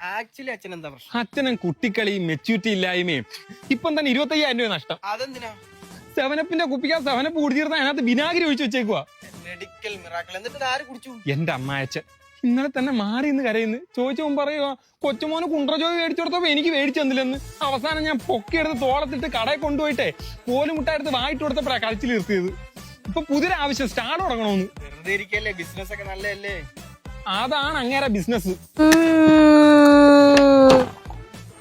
Actually അച്ഛൻ എന്താ പ്രശ്നം? അച്ഛനും കുട്ടിക്കളിയും മെച്യൂരിറ്റി ഇല്ലായ്മയും ഇപ്പം തന്നെ 25,000 രൂപ നഷ്ടം. അതെന്തിനാ? സെവനപ്പിന്റെ കുപ്പിക്കാ സെവനപ്പ് കുടിച്ചിരുന്ന അതിനകത്ത് വിനാഗിരി ഒഴിച്ചു വെച്ചേക്കുവാ. Medical miracle. എന്നിട്ട് ആര് കുടിച്ചു? എന്റെ അമ്മായച്ചൻ ഇന്നലെ തന്നെ മാറി ഇന്ന് കരയുന്നു. ചോദിച്ചവൻ പറയുക കൊച്ചുമോന് കുണ്ട്രജോയി മേടിച്ചു കൊടുത്തപ്പോ എനിക്ക് മേടിച്ചു തന്നില്ലെന്ന്. അവസാനം ഞാൻ പൊക്കിയെടുത്ത് തോളത്തിട്ട് കടയിൽ കൊണ്ടുപോയിട്ടെ കോലുമുട്ടായെടുത്ത് വായിട്ട് കൊടുത്തപ്പോഴാ കളിച്ചിൽ നിർത്തിയത്. ഇപ്പൊ പുതിയൊരു ആവശ്യം സ്റ്റാർട്ട് തുടങ്ങണമെന്ന്. വെറുതെ ഇരിക്കല്ലേ, ബിസിനസ് ഒക്കെ നല്ലതല്ലേ? അതാണ് അങ്ങേരെ ബിസിനസ്.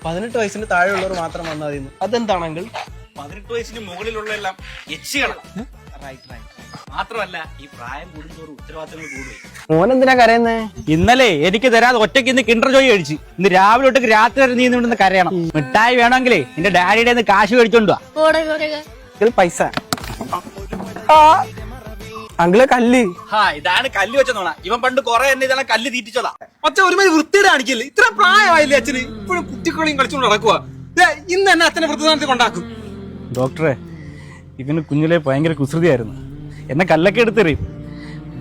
18 വയസ്സിന് താഴെയുള്ളവർ മാത്രം വന്നാൽ മതി. അതെന്താണെങ്കിൽ 18 വയസ്സിന് മുകളിലുള്ള എല്ലാം മാത്രമല്ല ഈ പ്രായം കൂടുന്നതോറും ഉത്തരവാദിത്തങ്ങൾ കൂടുകയും. മോനെന്തിനാ കരയുന്നേ? ഇന്നലെ എനിക്ക് തരാതെ ഒറ്റയ്ക്ക് ഇന്ന് കിണ്ടർ ജോയി കഴിച്ചു. ഇന്ന് രാവിലെ തൊട്ട് രാത്രി വരെ നീ ഇന്ന് കരയണം. മിഠായി വേണമെങ്കിലേ നിന്റെ ഡാഡിയുടെ കാശ് മേടിച്ചോണ്ടുവാ. പൈസ അങ്കിള് കല്ല്. ഇതാണ് കല്ല് വെച്ചോണ. ഇവൻ പണ്ട് കൊറേ എന്നെ ഇതാണ് കല്ല് തീറ്റിച്ചതാ. അച്ഛൻ ഒരുമാതിരി വൃത്തിയുടെ കാണിക്കില്ലേ? ഇത്ര പ്രായമായില്ലേ അച്ഛന്? ഇപ്പോഴും കുട്ടികളെയും കളിച്ചുകൊണ്ട് നടക്കുക. ഇന്ന് തന്നെ അച്ഛനെ വൃദ്ധസ്ഥാനത്ത് കൊണ്ടാക്കും. ഡോക്ടറെ, ഇവന് കുഞ്ഞിലെ ഭയങ്കര കുസൃതിയായിരുന്നു. എന്നെ കല്ലൊക്കെ എടുത്തെറിയും.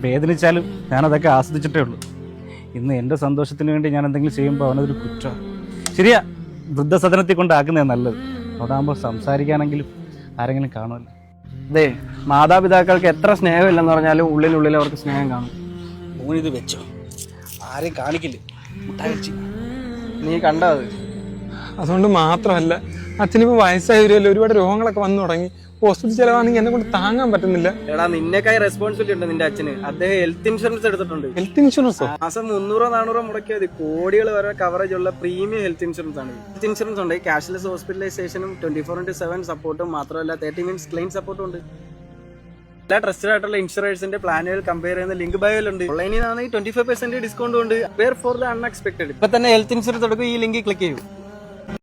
വേദനിച്ചാലും ഞാനതൊക്കെ ആസ്വദിച്ചിട്ടേ ഉള്ളൂ. ഇന്ന് എന്റെ സന്തോഷത്തിന് വേണ്ടി ഞാൻ എന്തെങ്കിലും ചെയ്യുമ്പോൾ അവനതൊരു കുറ്റം. ശരിയാ, വൃദ്ധസദനത്തിൽ കൊണ്ടാക്കുന്നതാണ് നല്ലത്. അവിടെ ആകുമ്പോൾ സംസാരിക്കാനെങ്കിലും ആരെങ്കിലും കാണുമല്ലോ. അതെ, മാതാപിതാക്കൾക്ക് എത്ര സ്നേഹമില്ലെന്ന് പറഞ്ഞാലും ഉള്ളിൽ അവർക്ക് സ്നേഹം കാണും. ഊണിത് വെച്ചോ, ആരെയും കാണിക്കില്ലേ. നീ കണ്ടോ അത്? അതുകൊണ്ട് മാത്രമല്ല അച്ഛനിപ്പോ വയസ്സായി വരുമല്ലോ, ഒരുപാട് രോഗങ്ങളൊക്കെ വന്നു തുടങ്ങി. ഹോസ്പിറ്റൽ ചെലവാണെങ്കിൽ എന്നെ കൊണ്ട് താങ്ങാൻ പറ്റുന്നില്ല. എടാ, നിന്നെക്കായി റെസ്പോൺസിബിലിറ്റി ഉണ്ട് നിന്റെ അച്ഛന്. അദ്ദേഹം ഹെൽത്ത് ഇൻഷുറൻസ് എടുത്തിട്ടുണ്ട്. ഹെൽത്ത് ഇൻഷുറൻസോ? മാസം 300-400 മുടക്കിയാൽ മതി. കോടികൾ വരെ കവറേജ് ഉള്ള പ്രീമിയം ഹെൽത്ത് ഇൻഷുറൻസ് ആണ്. ഹെൽത്ത് ഇൻഷുറൻസ് ഉണ്ട്, ക്യാഷ്ലെസ് ഹോസ്പിറ്റലൈസേഷനും 24/7 സപ്പോർട്ടും മാത്രമല്ല 30 മിനിറ്റ്സ് ക്ലെയിം സപ്പോർട്ടും ഉണ്ട്. എല്ലാ ട്രസ്റ്റഡ് ആയിട്ടുള്ള ഇൻഷുറൻസിന്റെ പ്ലാനുകൾ കമ്പയർ ചെയ്യുന്ന ലിങ്ക് ബയോയിലുണ്ട്. ഓൺലൈനിൽ 25% ഡിസ്കൗണ്ട് ഉണ്ട്. Where for the unexpected. ഇപ്പൊ തന്നെ ഹെൽത്ത് ഇൻഷുറൻസ് എടുക്കും, ഈ ലിങ്ക് ക്ലിക്ക് ചെയ്യും.